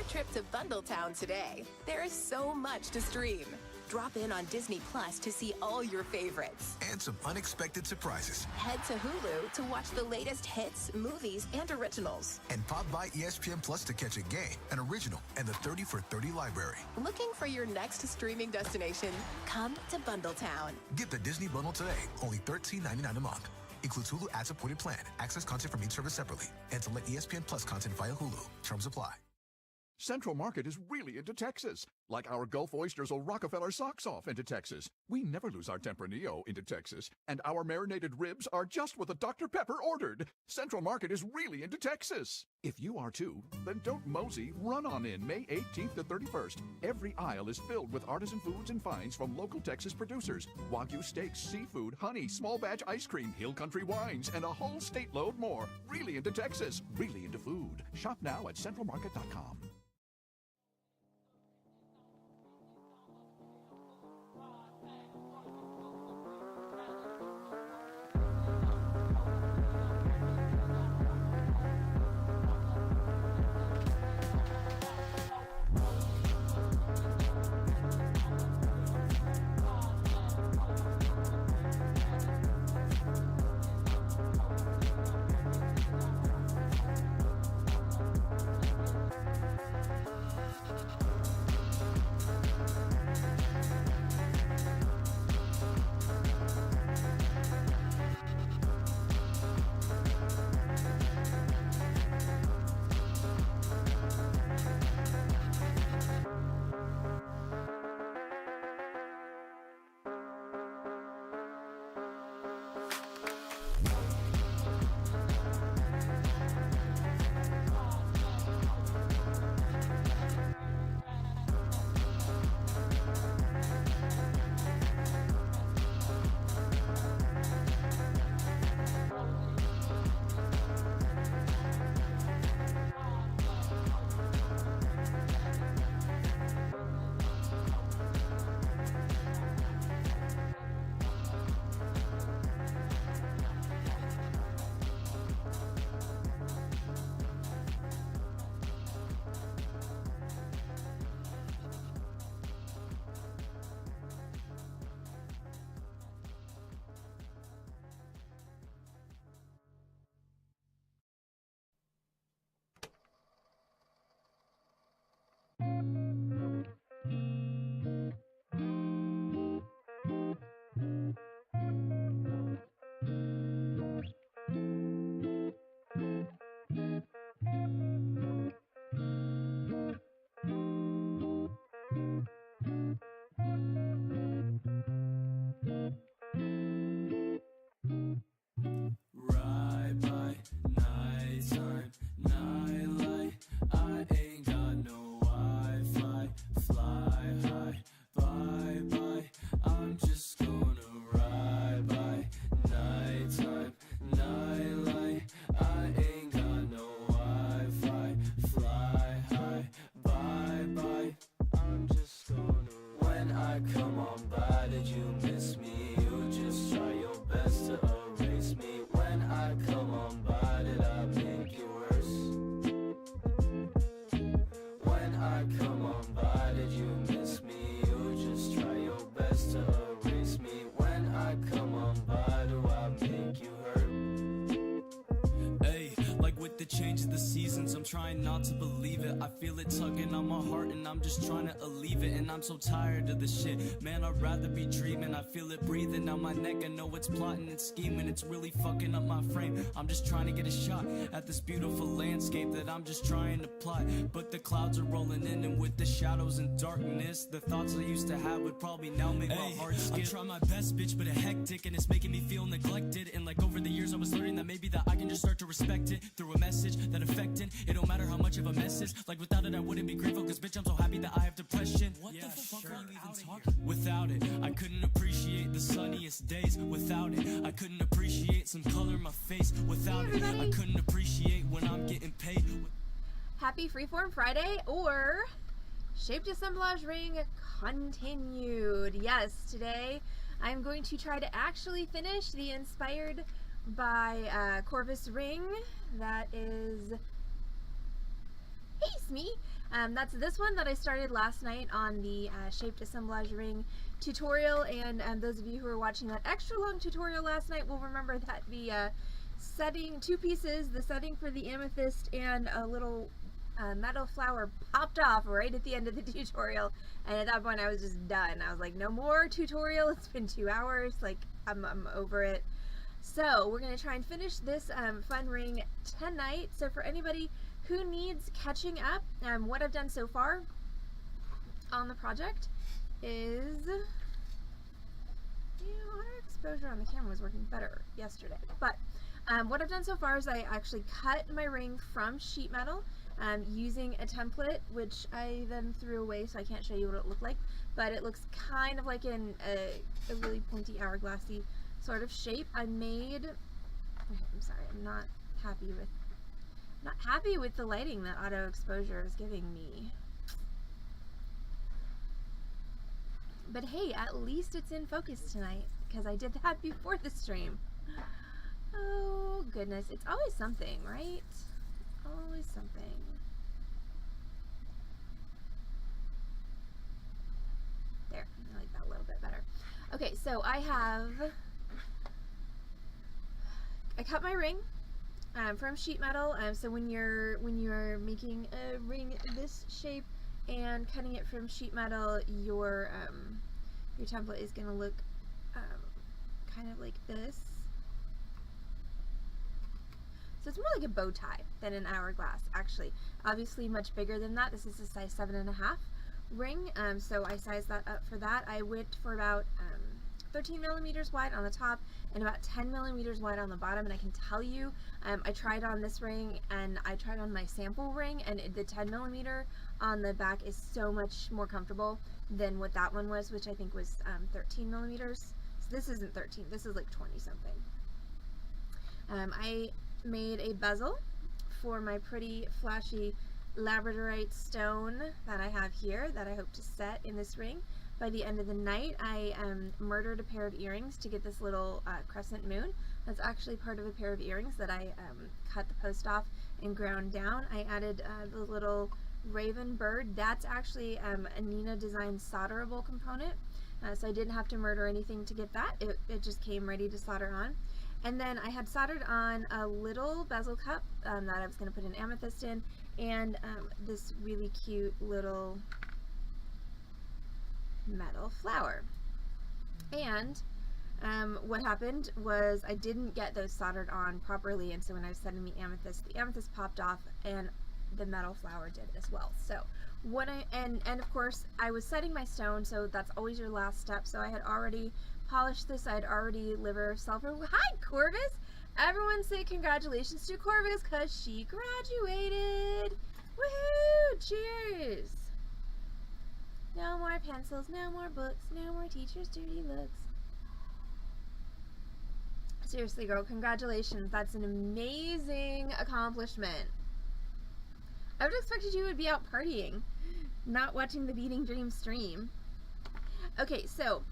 trip to Bundletown today. There is so much to stream. Drop in on Disney Plus to see all your favorites. And some unexpected surprises. Head to Hulu to watch the latest hits, movies, and originals. And pop by ESPN Plus to catch a game, an original, and the 30 for 30 library. Looking for your next streaming destination? Come to Bundletown. Get the Disney bundle today, only $13.99 a month. Includes Hulu ad-supported plan. Access content from each service separately. And select ESPN Plus content via Hulu. Terms apply. Central Market is really into Texas. Like our Gulf oysters or Rockefeller socks off into Texas. We never lose our Tempranillo into Texas. And our marinated ribs are just what the Dr. Pepper ordered. Central Market is really into Texas. If you are too, then don't mosey. Run on in May 18th to 31st. Every aisle is filled with artisan foods and finds from local Texas producers. Wagyu steaks, seafood, honey, small batch ice cream, hill country wines, and a whole state load more. Really into Texas. Really into food. Shop now at centralmarket.com. Trying not to believe it, I feel it tugging on my heart and I'm just trying to alleviate it. And I'm so tired of this shit, man, I'd rather be dreaming. I feel it breathing down my neck, I know it's plotting and scheming. It's really fucking up my frame. I'm just trying to get a shot at this beautiful landscape that I'm just trying to plot. But the clouds are rolling in, and with the shadows and darkness, the thoughts I used to have would probably now make my heart skip. I'm trying my best, bitch, but it's hectic and it's making me feel neglected. And like over the years I was learning that maybe that I can just start to respect it through a message that affecting. It don't matter how much of a mess is. Like without it I wouldn't be grateful, cause bitch I'm so happy that I have depression. What the fuck are you even talking? Without it I couldn't appreciate the sunniest days. Without it I couldn't appreciate some color in my face. Without it I couldn't appreciate when I'm getting paid. Happy Freeform Friday, or Shaped Assemblage Ring continued. Yes, today I'm going to try to actually finish the Inspired by Corvus ring. That is... Hey, Smee! That's this one that I started last night on the shaped assemblage ring tutorial, and those of you who were watching that extra long tutorial last night will remember that the setting, 2 pieces, the setting for the amethyst and a little metal flower popped off right at the end of the tutorial, and at that point I was just done. I was like, no more tutorial, it's been 2 hours, like I'm over it. So we're going to try and finish this fun ring tonight. So for anybody who needs catching up, what I've done so far on the project is, our exposure on the camera was working better yesterday, but what I've done so far is I actually cut my ring from sheet metal using a template, which I then threw away, so I can't show you what it looked like, but it looks kind of like in a really pointy hourglassy sort of shape. I'm sorry, I'm not happy with the lighting that auto exposure is giving me. But hey, at least it's in focus tonight, because I did that before the stream. Oh goodness, it's always something, right? Always something. There, I like that a little bit better. Okay, so I cut my ring from sheet metal. So when you're making a ring this shape and cutting it from sheet metal, your template is going to look kind of like this. So it's more like a bow tie than an hourglass, actually. Obviously much bigger than that. This is a size 7.5 ring, so I sized that up for that. I went for about 13 millimeters wide on the top and about 10 millimeters wide on the bottom, and I can tell you, I tried on this ring and I tried on my sample ring, and the 10 millimeter on the back is so much more comfortable than what that one was, which I think was 13 millimeters. So this isn't 13, this is like 20 something. I made a bezel for my pretty flashy labradorite stone that I have here that I hope to set in this ring by the end of the night. I murdered a pair of earrings to get this little crescent moon. That's actually part of a pair of earrings that I cut the post off and ground down. I added the little raven bird. That's actually a Nina Design solderable component, so I didn't have to murder anything to get that. It just came ready to solder on. And then I had soldered on a little bezel cup that I was going to put an amethyst in, and this really cute little metal flower. And what happened was I didn't get those soldered on properly, and so when I was setting the amethyst popped off, and the metal flower did as well. So what and of course I was setting my stone, so that's always your last step. So I had already polished this. I had already liver sulfur. Hi Corvus! Everyone say congratulations to Corvus because she graduated. Woohoo! Cheers! No more pencils, no more books, no more teachers' dirty looks. Seriously, girl, congratulations. That's an amazing accomplishment. I would have expected you would be out partying, not watching the Beading Dream stream. Okay, so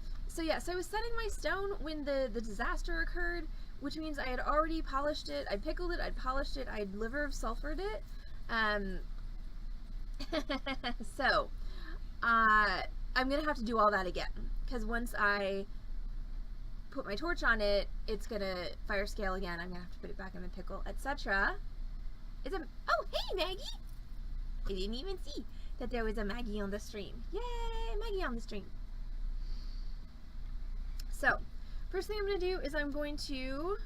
yeah, so I was setting my stone when the disaster occurred, which means I had already polished it, I pickled it, I'd polished it, I'd liver sulfured it. So I'm gonna have to do all that again, because once I put my torch on it, it's gonna fire scale again. I'm gonna have to put it back in the pickle, etc. Oh, hey Maggie! I didn't even see that there was a Maggie on the stream. Yay, Maggie on the stream. So, first thing I'm going to do is I'm going to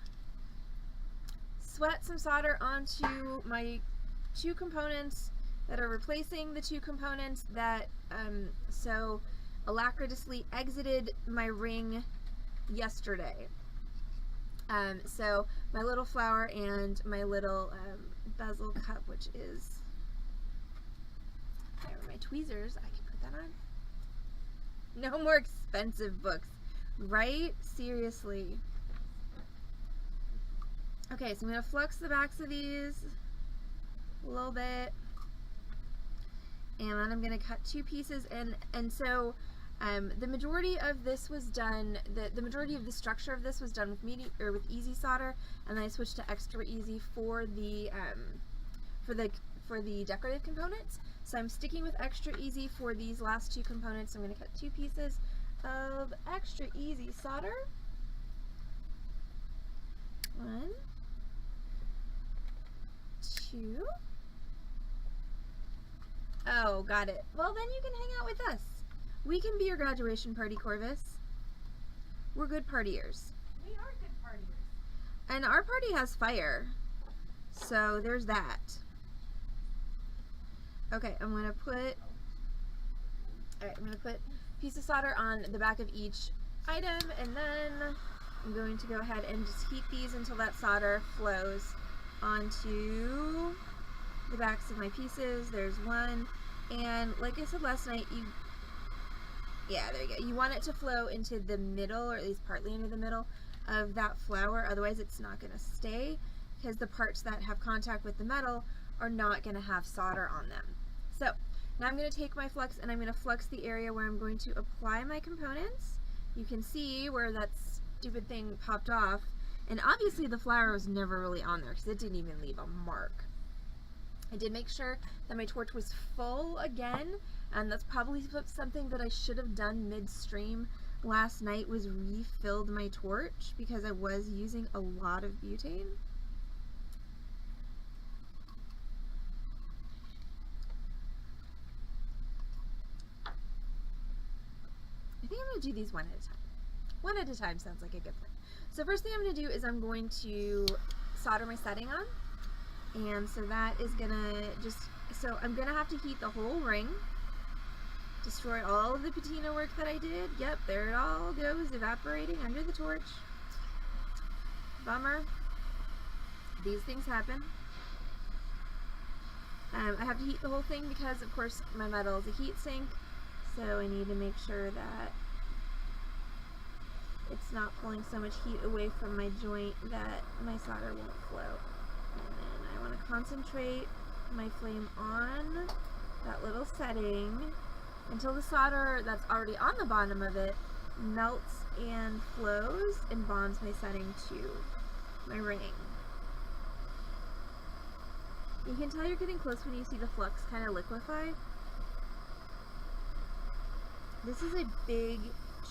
sweat some solder onto my 2 components that are replacing the 2 components that so alacritously exited my ring yesterday. So my little flower and my little bezel cup, which is there are my tweezers. I can put that on. No more expensive books, right? Seriously. Okay, so I'm going to flux the backs of these a little bit, and then I'm going to cut 2 pieces, and so the majority of this was done, the majority of the structure of this was done with easy solder, and then I switched to extra easy for the for the decorative components. So I'm sticking with extra easy for these last two components. I'm going to cut 2 pieces of extra easy solder. 1, 2. Oh, got it. Well, then you can hang out with us. We can be your graduation party, Corvus. We're good partiers. We are good partiers. And our party has fire. So there's that. Okay, I'm going to put a piece of solder on the back of each item, and then I'm going to go ahead and just heat these until that solder flows onto the backs of my pieces. There's one, and like I said last night, there you go. You want it to flow into the middle, or at least partly into the middle of that flower, otherwise it's not going to stay, because the parts that have contact with the metal are not going to have solder on them. So now I'm going to take my flux and I'm going to flux the area where I'm going to apply my components. You can see where that stupid thing popped off, and obviously the flower was never really on there because it didn't even leave a mark. I did make sure that my torch was full again, and that's probably something that I should have done midstream last night, was refilled my torch because I was using a lot of butane. I think I'm going to do these one at a time. One at a time sounds like a good plan. So first thing I'm going to do is I'm going to solder my setting on. And so that is going to so I'm going to have to heat the whole ring. Destroy all of the patina work that I did. Yep, there it all goes, evaporating under the torch. Bummer. These things happen. I have to heat the whole thing because, of course, my metal is a heat sink. So I need to make sure that it's not pulling so much heat away from my joint that my solder won't float. And then I want to concentrate my flame on that little setting until the solder that's already on the bottom of it melts and flows and bonds my setting to my ring. You can tell you're getting close when you see the flux kind of liquefy. This is a big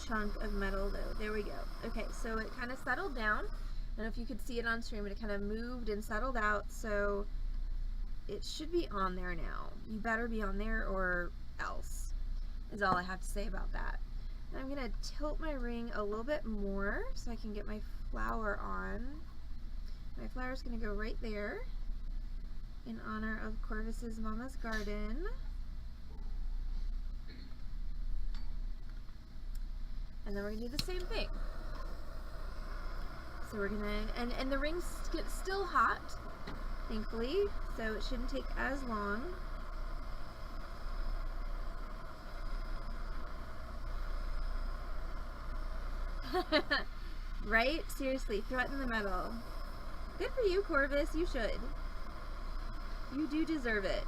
chunk of metal though. There we go. Okay, so it kind of settled down. I don't know if you could see it on stream, but it kind of moved and settled out, so it should be on there now. You better be on there or else, is all I have to say about that. And I'm going to tilt my ring a little bit more so I can get my flower on. My flower is going to go right there in honor of Corvus's Mama's Garden. And then we're going to do the same thing. So we're going to, and the ring's still hot, thankfully, so it shouldn't take as long. Right? Seriously, throw it in the metal. Good for you, Corvus, you should. You do deserve it.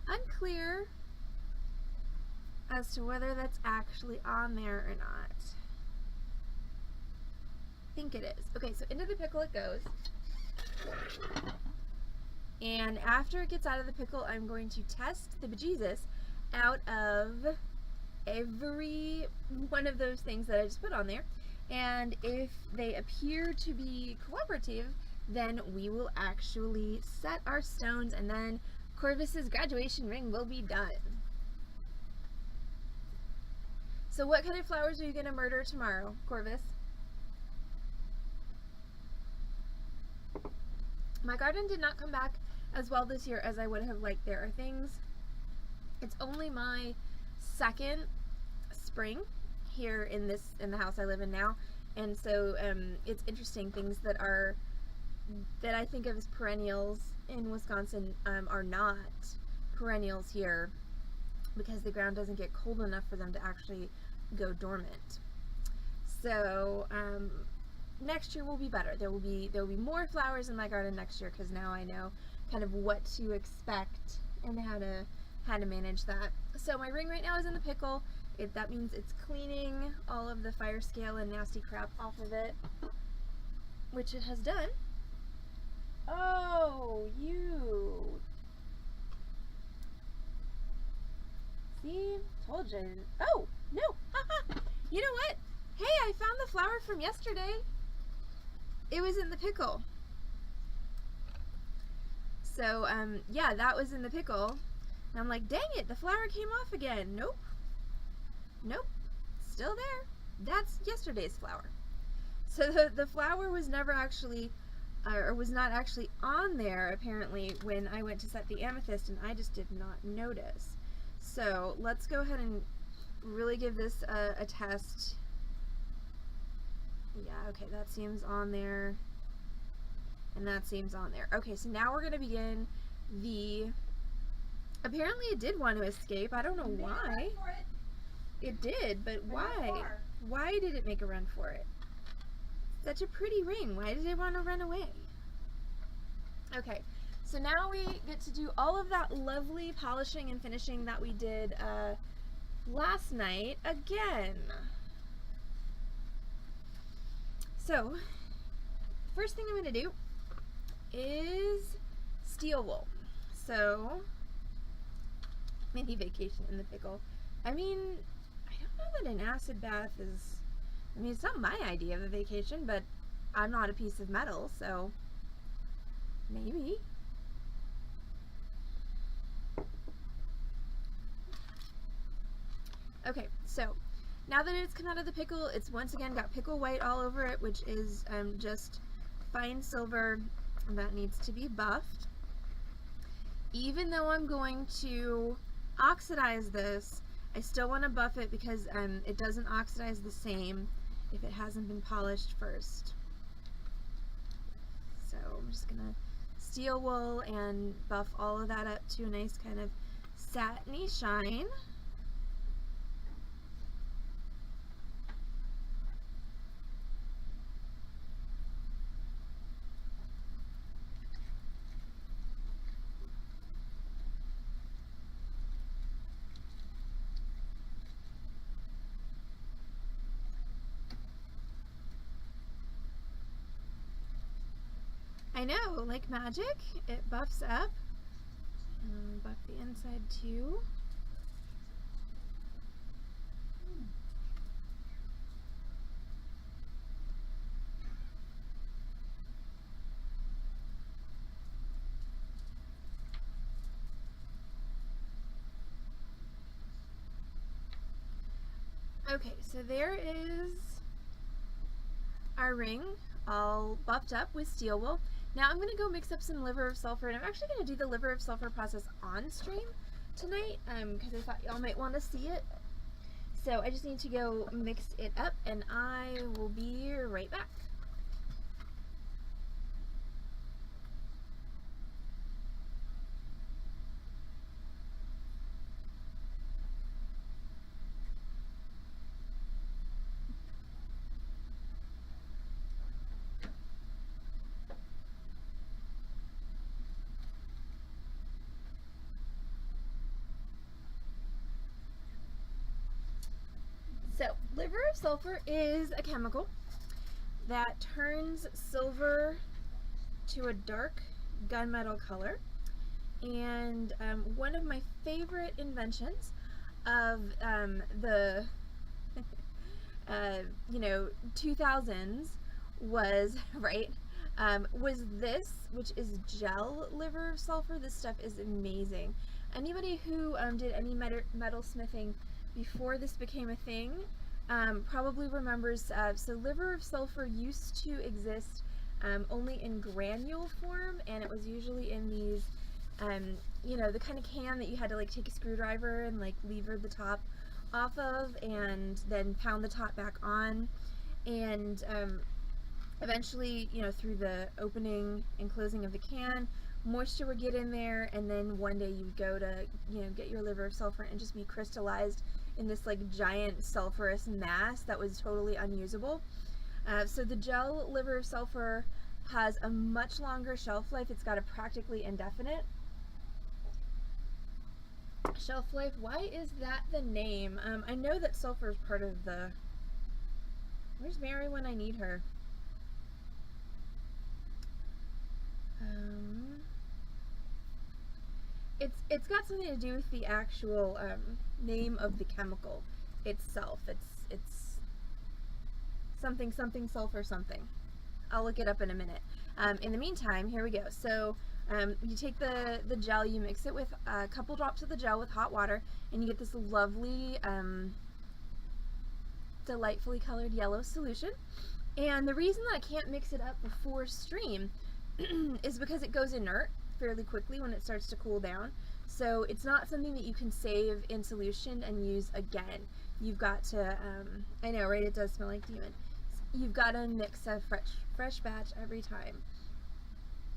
Unclear as to whether that's actually on there or not. I think it is. Okay, so into the pickle it goes. And after it gets out of the pickle, I'm going to test the bejesus out of every one of those things that I just put on there. And if they appear to be cooperative, then we will actually set our stones, and then Corvus's graduation ring will be done. So what kind of flowers are you going to murder tomorrow, Corvus? My garden did not come back as well this year as I would have liked. There are things, it's only my second spring here in the house I live in now, and so it's interesting, things that I think of as perennials in Wisconsin are not perennials here because the ground doesn't get cold enough for them to actually go dormant. So next year will be better. There will be more flowers in my garden next year because now I know kind of what to expect and how to manage that. So my ring right now is in the pickle. That means it's cleaning all of the fire scale and nasty crap off of it, which it has done. Oh, you. See? Told you. Oh, no. You know what? Hey, I found the flower from yesterday. It was in the pickle. So, yeah, that was in the pickle. And I'm like, dang it, the flower came off again. Nope. Nope. Still there. That's yesterday's flower. So the flower was never actually, or was not actually on there, apparently, when I went to set the amethyst, and I just did not notice. So let's go ahead and really give this a test. Yeah, okay, that seems on there. And that seems on there. Okay, so now we're going to begin the... Apparently it did want to escape. I don't know why. It did, but why? Why did it make a run for it? Such a pretty ring. Why did it want to run away? Okay, so now we get to do all of that lovely polishing and finishing that we did last night again. So, first thing I'm going to do is steel wool. So, mini vacation in the pickle. I mean, I don't know that an acid bath is, I mean, it's not my idea of a vacation, but I'm not a piece of metal, so maybe. Okay, so now that it's come out of the pickle, it's once again got pickle white all over it, which is just fine silver that needs to be buffed. Even though I'm going to oxidize this, I still want to buff it because it doesn't oxidize the same if it hasn't been polished first. So I'm just going to steel wool and buff all of that up to a nice kind of satiny shine. I know, like magic, it buffs up. Buff the inside too. Okay, so there is our ring all buffed up with steel wool. Now I'm going to go mix up some liver of sulfur, and I'm actually going to do the liver of sulfur process on stream tonight because I thought y'all might want to see it. So I just need to go mix it up, and I will be right back. So, liver of sulfur is a chemical that turns silver to a dark gunmetal color, and one of my favorite inventions of the 2000s was was this, which is gel liver of sulfur. This stuff is amazing. Anybody who did any metal smithing before this became a thing probably remembers, so liver of sulfur used to exist only in granule form, and it was usually in these the kind of can that you had to like take a screwdriver and like lever the top off of and then pound the top back on, and eventually through the opening and closing of the can moisture would get in there, and then one day you'd go to, you know, get your liver of sulfur and just be crystallized in this like giant sulfurous mass that was totally unusable. So the gel liver of sulfur has a much longer shelf life. It's got a practically indefinite shelf life. Why is that the name? I know that sulfur is part of the... Where's Mary when I need her? It's got something to do with the actual name of the chemical itself. It's something sulfur something. I'll look it up in a minute. In the meantime, here we go. So you take the gel, you mix it with a couple drops of the gel with hot water, and you get this lovely, delightfully colored yellow solution. And the reason that I can't mix it up before stream is because it goes inert fairly quickly when it starts to cool down. So it's not something that you can save in solution and use again. You've got to, I know, right? It does smell like demon. You've got to mix a fresh batch every time.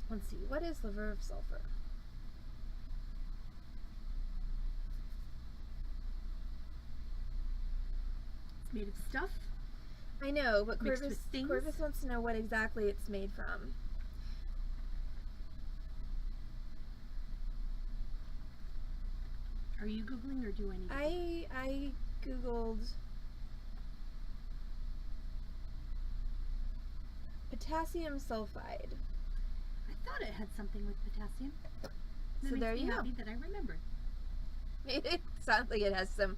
Let's see, what is liver of sulfur? It's made of stuff. I know, but Mixed with things? Corvus wants to know what exactly it's made from. Are you Googling or do I need to? I Googled potassium sulfide. I thought it had something with potassium. That So makes there me you go. happy that I remembered. It sounds like it has some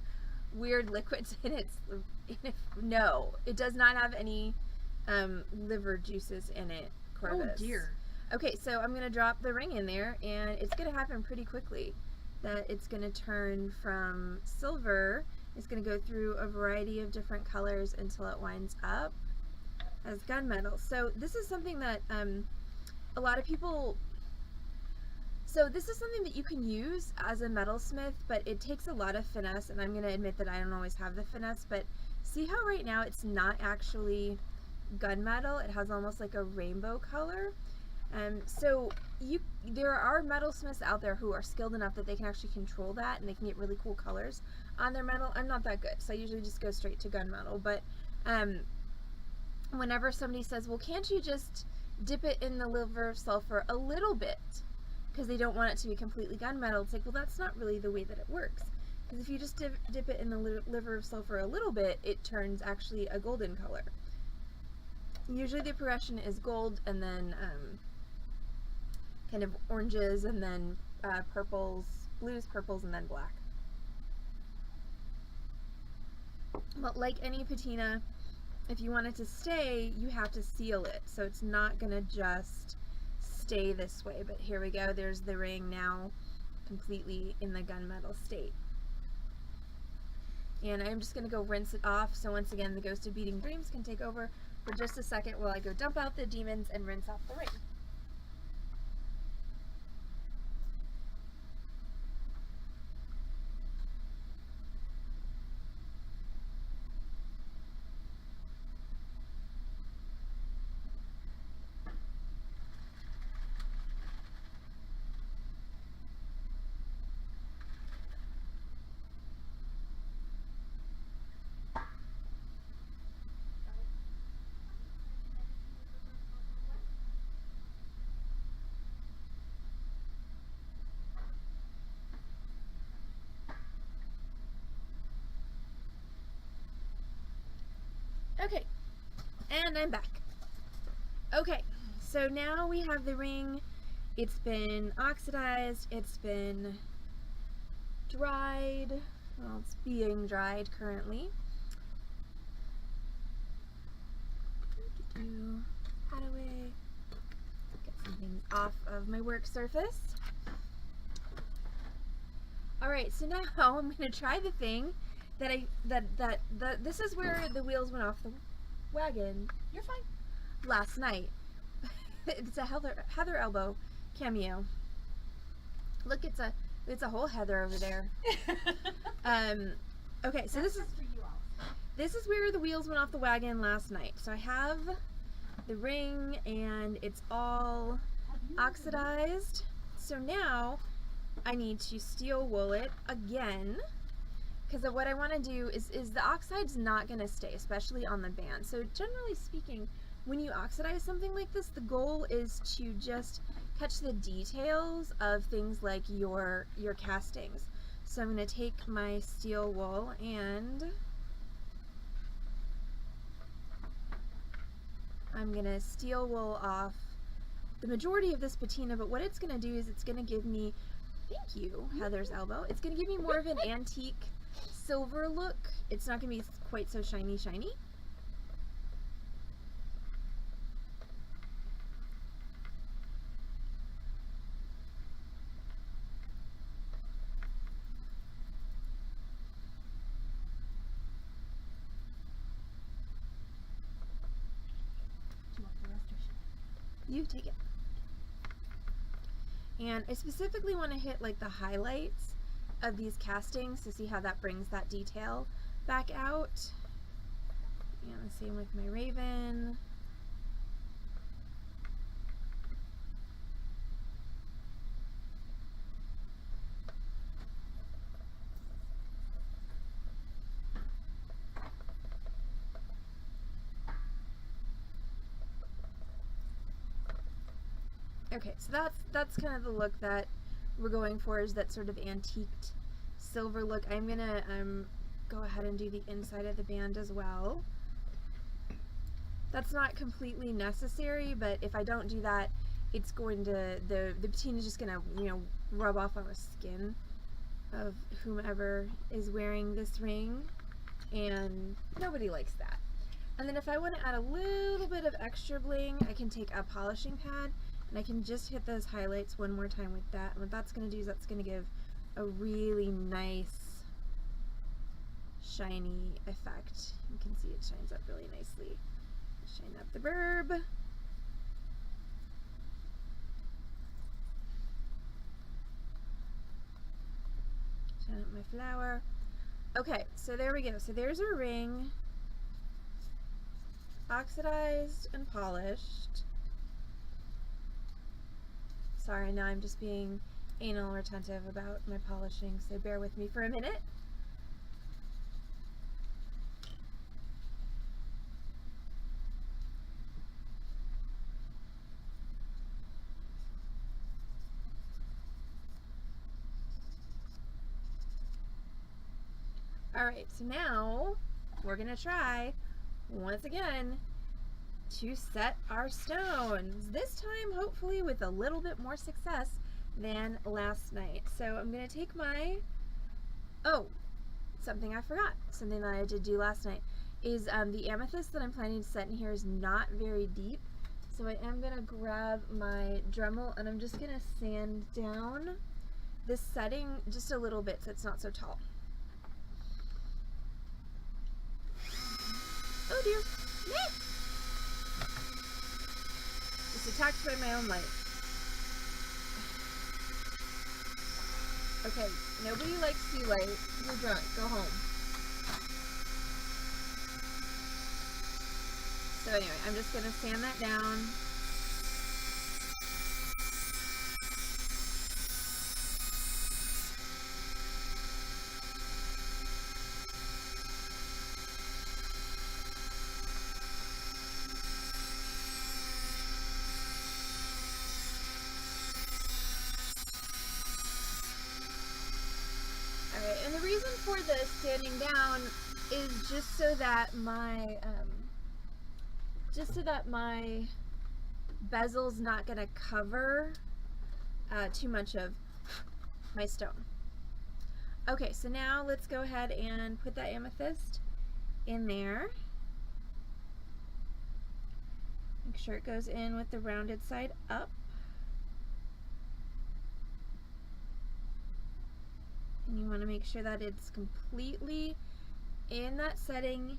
weird liquids in it. No, it does not have any liver juices in it, Corvus. Oh dear. Okay, so I'm going to drop the ring in there, and it's going to happen pretty quickly. That it's going to turn from silver, it's going to go through a variety of different colors until it winds up as gunmetal. So this is something that a lot of people... So this is something that you can use as a metalsmith, but it takes a lot of finesse, and I'm going to admit that I don't always have the finesse, but see how right now it's not actually gunmetal? It has almost like a rainbow color. So there are metalsmiths out there who are skilled enough that they can actually control that, and they can get really cool colors on their metal. I'm not that good, so I usually just go straight to gunmetal, but whenever somebody says, well, can't you just dip it in the liver of sulfur a little bit, because they don't want it to be completely gunmetal, it's like, well, that's not really the way that it works. Because if you just dip it in the liver of sulfur a little bit, it turns actually a golden color. Usually the progression is gold, and then kind of oranges, and then purples, blues, purples, and then black. But like any patina, if you want it to stay, you have to seal it. So it's not going to just stay this way. But here we go. There's the ring now completely in the gunmetal state. And I'm just going to go rinse it off. So once again, the Ghost of Beading Dreams can take over for just a second while I go dump out the demons and rinse off the ring. Okay, and I'm back. Okay, so now we have the ring. It's been oxidized, it's been dried. Well, it's being dried currently. How do I get some things off of my work surface? Alright, so now I'm going to try the thing that this is where the wheels went off the wagon. You're fine. Last night. It's a Heather Elbow cameo. Look, it's a whole Heather over there. Okay, so this is where the wheels went off the wagon last night. So I have the ring, and it's all oxidized. so now I need to steel wool it again, because what I want to do is the oxide's not going to stay, especially on the band. So generally speaking, when you oxidize something like this, the goal is to just catch the details of things like your castings. So I'm going to take my steel wool and I'm going to steel wool off the majority of this patina, but what it's going to do is it's going to give me, thank you, Heather's elbow, it's going to give me more of an antique silver look. It's not going to be quite so shiny. Do you want the rest or should You take it. And I specifically want to hit like the highlights of these castings to see how that brings that detail back out. And the same with my raven. Okay, so that's kind of the look that we're going for, is that sort of antiqued silver look. I'm gonna go ahead and do the inside of the band as well. That's not completely necessary, but if I don't do that, it's going to, the patina is just gonna, you know, rub off on the skin of whomever is wearing this ring, and nobody likes that. And then if I want to add a little bit of extra bling, I can take a polishing pad and I can just hit those highlights one more time with that. And what that's going to do is that's going to give a really nice shiny effect. You can see it shines up really nicely. Shine up the burb. Shine up my flower. Okay, so there we go. So there's our ring, oxidized and polished. Sorry, now I'm just being anal retentive about my polishing, so bear with me for a minute. Alright, so now we're gonna try once again to set our stones. This time hopefully with a little bit more success than last night. So I'm gonna take my, oh, something I forgot, something that I did do last night, is the amethyst that I'm planning to set in here is not very deep. So I am gonna grab my Dremel and I'm just gonna sand down this setting just a little bit so it's not so tall. Oh dear. Meh. Just attacked by my own light. Okay, nobody likes sea light. You're drunk. Go home. So anyway, I'm just gonna sand that down. And the reason for the sanding down is just so that my bezel's not gonna cover too much of my stone. Okay, so now let's go ahead and put that amethyst in there. Make sure it goes in with the rounded side up. And you want to make sure that it's completely in that setting.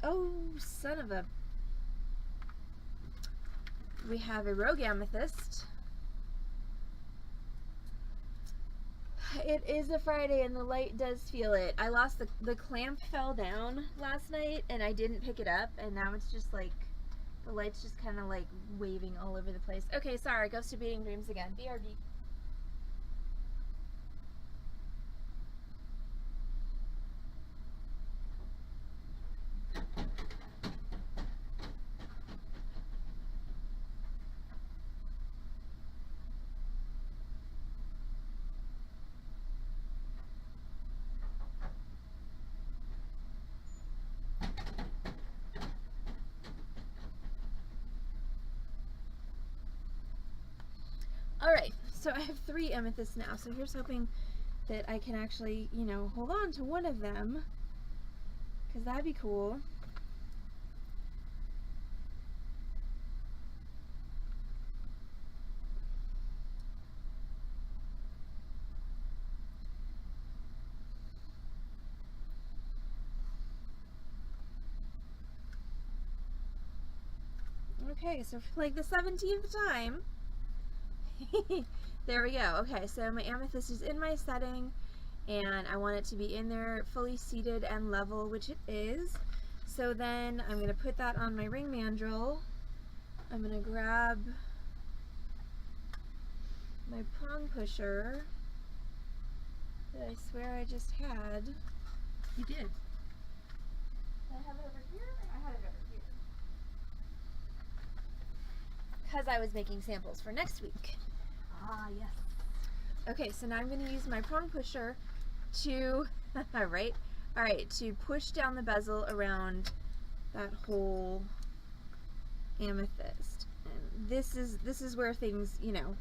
Oh, son of a... We have a rogue amethyst. It is a Friday and the light does feel it. I lost the clamp fell down last night and I didn't pick it up, and now it's just like The light's just kind of like waving all over the place. Okay, sorry, goes to Beading Dreams again. BRB. Alright, so I have 3 amethysts now, so here's hoping that I can actually, you know, hold on to one of them, because that'd be cool. Okay, so for like the 17th time, there we go. Okay, so my amethyst is in my setting, and I want it to be in there fully seated and level, which it is. So then I'm going to put that on my ring mandrel. I'm going to grab my prong pusher that I swear I just had. You did. Did I have it over here? I had it over here. Because I was making samples for next week. Ah, yes. Okay, so now I'm going to use my prong pusher to, Alright, to push down the bezel around that whole amethyst. And this is where things, you know,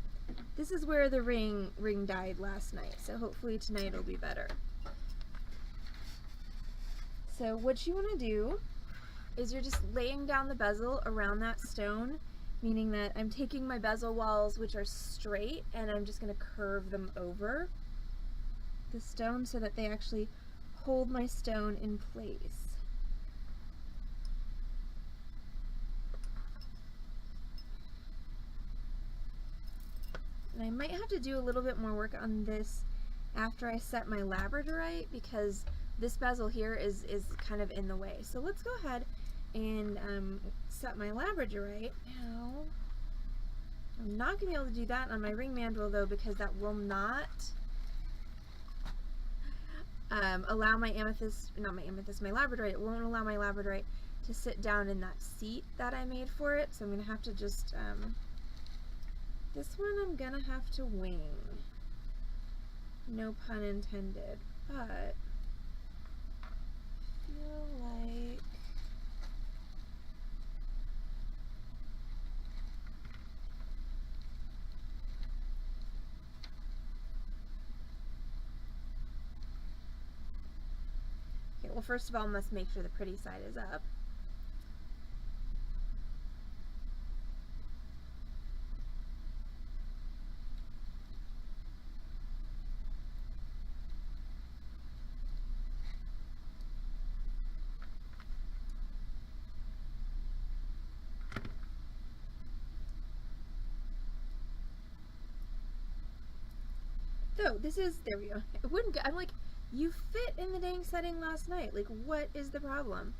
this is where the ring died last night. So hopefully tonight it'll be better. So what you want to do is you're just laying down the bezel around that stone, meaning that I'm taking my bezel walls, which are straight, and I'm just going to curve them over the stone so that they actually hold my stone in place. And I might have to do a little bit more work on this after I set my labradorite, because this bezel here is kind of in the way. So let's go ahead and set my labradorite. Now, I'm not going to be able to do that on my ring mandrel though, because that will not allow my amethyst, not my amethyst, my labradorite, it won't allow my labradorite to sit down in that seat that I made for it. So I'm going to have to just, this one I'm going to have to wing. No pun intended, but I feel like well, first of all, must make sure the pretty side is up. So this is, there we go. It wouldn't go, I'm like, you fit in the dang setting last night. Like, what is the problem?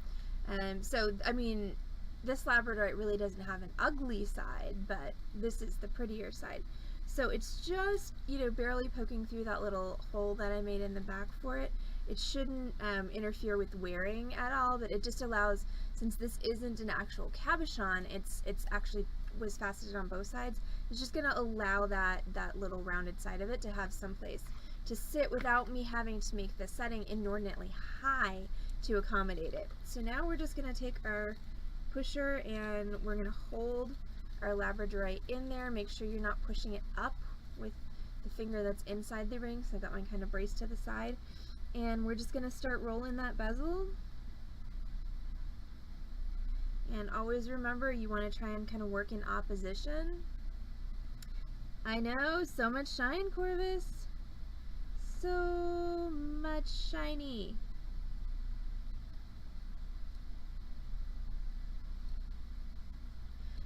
So, I mean, this labradorite really doesn't have an ugly side, but this is the prettier side. So it's just, you know, barely poking through that little hole that I made in the back for it. It shouldn't interfere with wearing at all, but it just allows, since this isn't an actual cabochon, it's actually was faceted on both sides, it's just going to allow that little rounded side of it to have some place to sit without me having to make the setting inordinately high to accommodate it. So now we're just going to take our pusher and we're going to hold our labradorite in there. Make sure you're not pushing it up with the finger that's inside the ring, so I got mine kind of braced to the side. And we're just going to start rolling that bezel. And always remember, you want to try and kind of work in opposition. I know, so much shine, Corvus. So much shiny.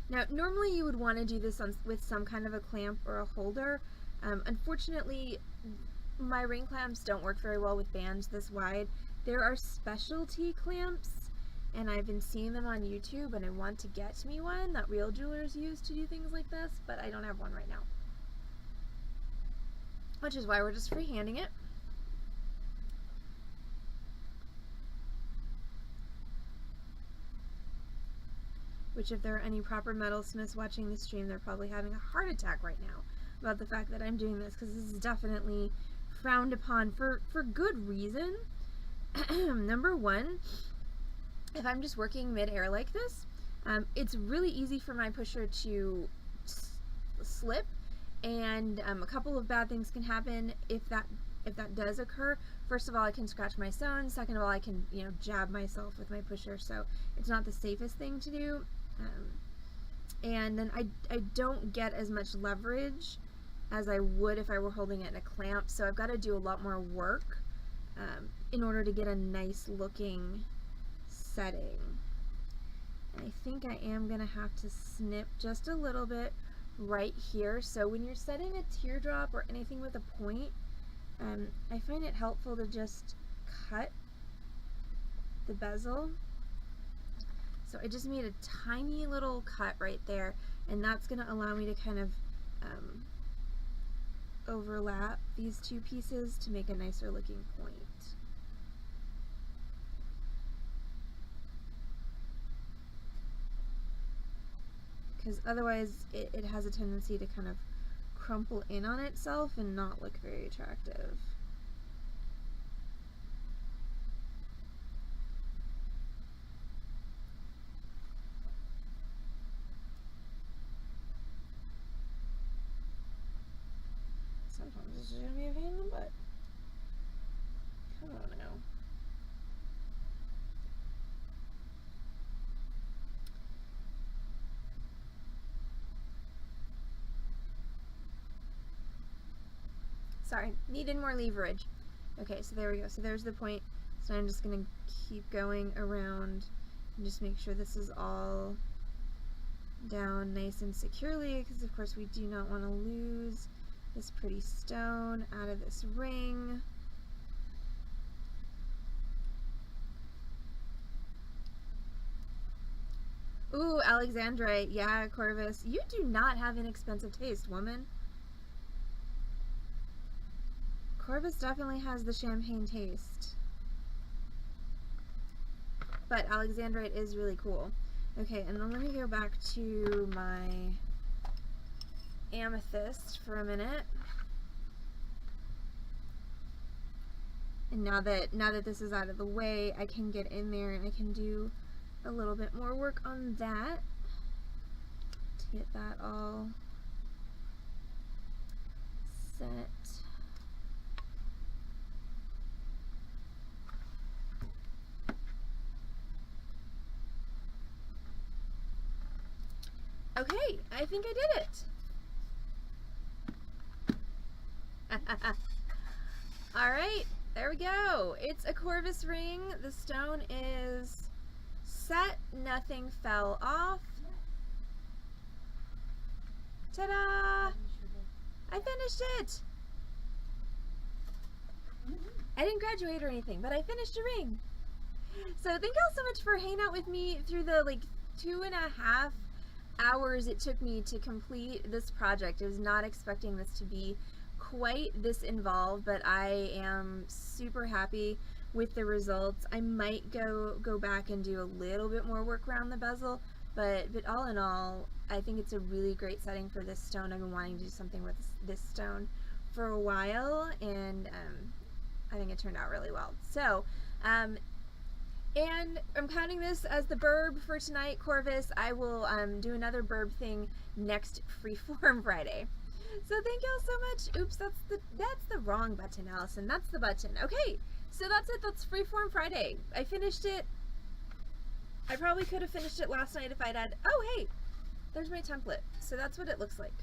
Now, normally you would want to do this with some kind of a clamp or a holder. Unfortunately, my ring clamps don't work very well with bands this wide. There are specialty clamps and I've been seeing them on YouTube, and I want to get me one that real jewelers use to do things like this, but I don't have one right now. Which is why we're just freehanding it. Which, if there are any proper metalsmiths watching the stream, they're probably having a heart attack right now about the fact that I'm doing this, because this is definitely frowned upon for good reason. Number one, if I'm just working mid-air like this, it's really easy for my pusher to slip, and a couple of bad things can happen if that does occur. First of all, I can scratch my stone. Second of all, I can, you know, jab myself with my pusher, so it's not the safest thing to do. And then I don't get as much leverage as I would if I were holding it in a clamp, so I've got to do a lot more work in order to get a nice looking setting. And I think I am going to have to snip just a little bit right here. So when you're setting a teardrop or anything with a point, I find it helpful to just cut the bezel. So I just made a tiny little cut right there, and that's going to allow me to kind of overlap these two pieces to make a nicer looking point. Because otherwise it has a tendency to kind of crumple in on itself and not look very attractive. Sometimes it's just gonna be a pain in the butt. Come on now. Sorry, needed more leverage. Okay, so there we go. So there's the point. So I'm just going to keep going around and just make sure this is all down nice and securely, because of course we do not want to lose this pretty stone out of this ring. Ooh, Alexandrite. Yeah, Corvus. You do not have inexpensive taste, woman. Corvus definitely has the champagne taste. But Alexandrite is really cool. Okay, and then let me go back to my amethyst for a minute. And now that this is out of the way, I can get in there and I can do a little bit more work on that to get that all set. Okay, I think I did it. All right, there we go. It's a Corvus ring. The stone is set. Nothing fell off. Ta-da! I finished it. I didn't graduate or anything, but I finished a ring. So thank y'all so much for hanging out with me through the 2.5 hours it took me to complete this project. I was not expecting this to be quite this involved, but I am super happy with the results. I might go back and do a little bit more work around the bezel, but all in all, I think it's a really great setting for this stone. I've been wanting to do something with this stone for a while, and I think it turned out really well. So and I'm counting this as the burb for tonight, Corvus. I will do another burb thing next Freeform Friday. So thank y'all so much. Oops, that's the wrong button, Allison. That's the button. Okay, so that's it. That's Freeform Friday. I finished it. I probably could have finished it last night if I'd had... Oh, hey, there's my template. So that's what it looks like.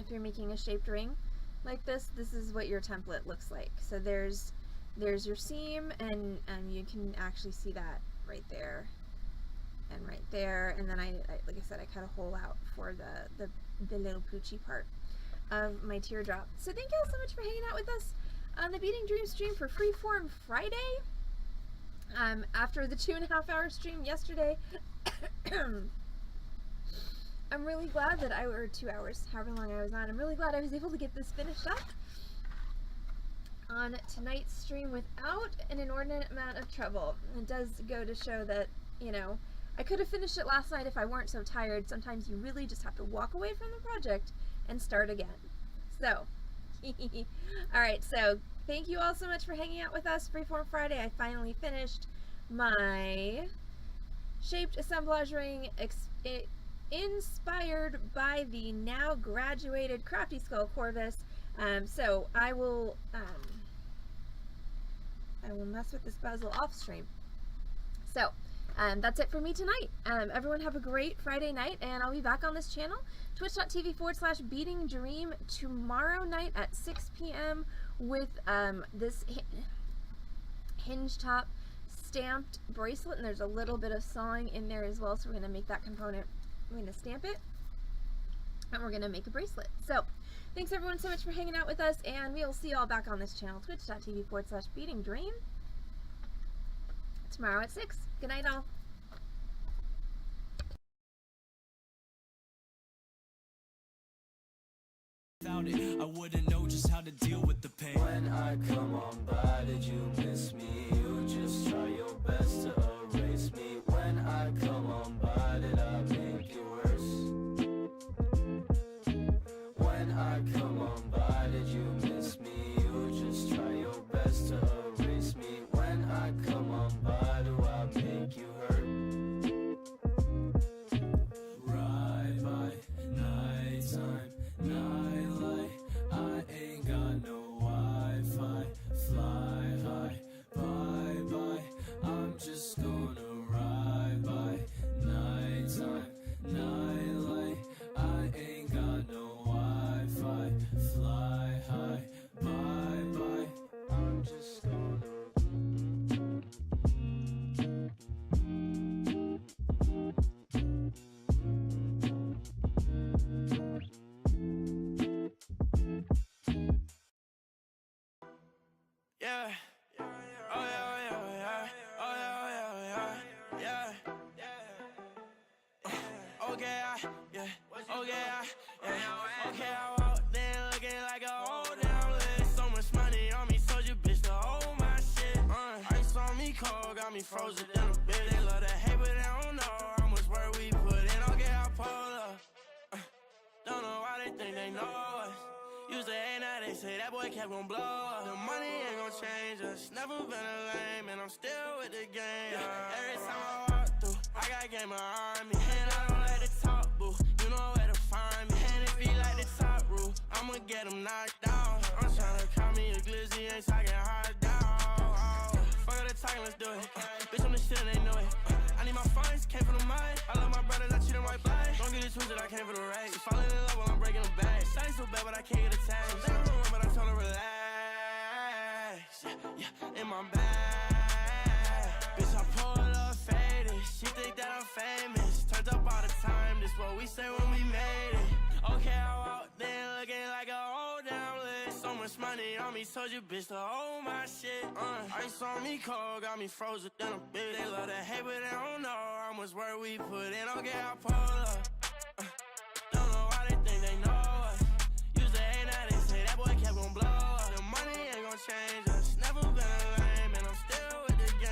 If you're making a shaped ring like this, this is what your template looks like. So there's your seam, and you can actually see that right there and right there, and then I like I said, I cut a hole out for the little poochy part of my teardrop. So thank you all so much for hanging out with us on the Beading Dream stream for Freeform Friday. After the 2.5-hour stream yesterday, I'm really glad that or 2 hours, however long I was on, I'm really glad I was able to get this finished up on tonight's stream without an inordinate amount of trouble. It does go to show that, you know, I could have finished it last night if I weren't so tired. Sometimes you really just have to walk away from the project and start again. So, alright, so thank you all so much for hanging out with us. Freeform Friday, I finally finished my shaped assemblage ring inspired by the now graduated Crafty Skull Corvus. So I will mess with this bezel off stream. So that's it for me tonight. Everyone have a great Friday night, and I'll be back on this channel, twitch.tv/beadingdream, tomorrow night at 6 p.m. with this hinge top stamped bracelet, and there's a little bit of sawing in there as well, so we're going to make that component, we're going to stamp it, and we're going to make a bracelet. So thanks everyone so much for hanging out with us, and we'll see you all back on this channel, twitch.tv/beadingdream, tomorrow at 6. Good night all. Without it, I wouldn't know just how to deal with the pain. When I come on by, did you miss me? You just try your best to erase me. When I come on by, did I make it worse? When I come on by, did you miss me? You just try your best to erase me. When I come on by, do I make you hurt? Ride by nighttime, nightlight. I ain't got no Wi-Fi. Fly high, bye bye. I'm just gonna ride by nighttime, nightlight. I ain't got no Wi-Fi. Fly high, bye bye. I'm just gonna yeah. Oh yeah, oh yeah, oh yeah. Oh yeah, oh yeah, oh yeah. Okay, okay, I walked in looking like a old damn list. So much money on me, told you bitch to hold my shit. Ice on me cold, got me frozen in a bit. They love to hate, but they don't know how much work we put in. Okay, I pull up. Don't know why they think they know us. Used to hate, now they say that boy kept gon' blow up. The money ain't gon' change us. Never been a lame, and I'm still with the game. Every time I walk through, I got game behind me. And I don't like to talk, boo. You know where to find me. And if he like the top rule, I'ma get him knocked out. I'm tryna call me a glizzy, ain't talking hard down. Fuck all the talking, let's do it. Bitch, I'm the shit and they know it. I need my funds, came from the mud. I love my brothers, I treat them right by. Don't get it twisted, I came for the race. She falling in love while I'm breaking them back. Shawty so bad, but I can't get attached. They don't know what, but I told her relax. Yeah, in my bag. Bitch, I pull up faded. She think that I'm famous. Turns up all the time, this what we say when we made it. Okay, I walked in looking like a old damn list. So much money on me, told you bitch to hold my shit. Ice on me cold, got me frozen in a bit. They love to hate, but they don't know how much work we put in. Okay, I pull up. Don't know why they think they know us. Used to hate, now they say that boy kept gon' blow up. The money ain't gon' change us. Never been a lame, and I'm still with the game.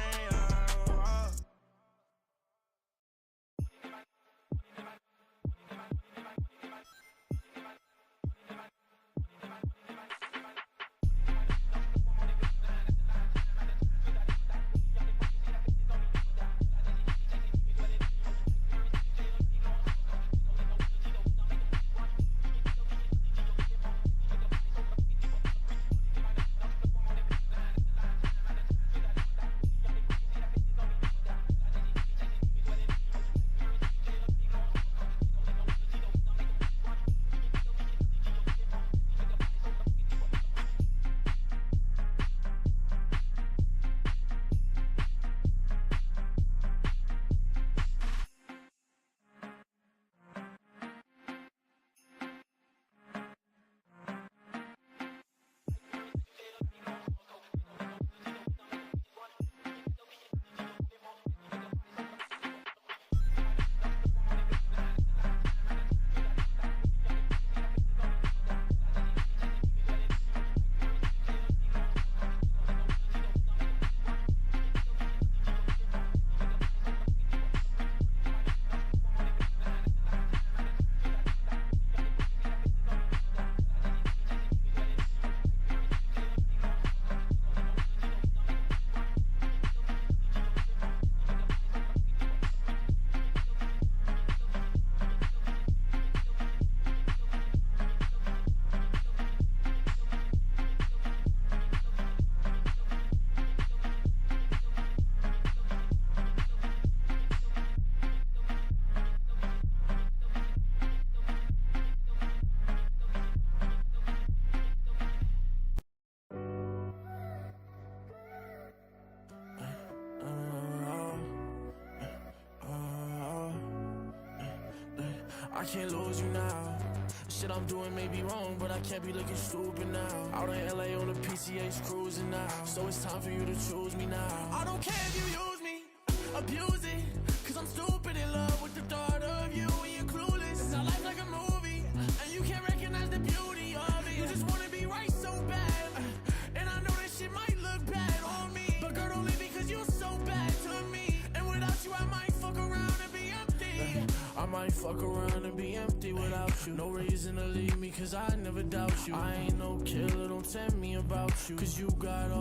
I can't lose you now. The shit I'm doing may be wrong, but I can't be looking stupid now. Out in LA on the PCH cruising now. So it's time for you to choose me now. I don't care if you use me, abuse it, cause I'm stupid in love with the thought of you and you're clueless. It's not life like a movie, and you can't recognize the beauty of it. You just wanna be right so bad, and I know that shit might look bad on me, but girl, don't leave me cause you're so bad to me. And without you I might fuck around and be empty. I might fuck around and be empty without you. No reason to leave me cause I never doubt you. I ain't no killer, don't tell me about you, cause you got all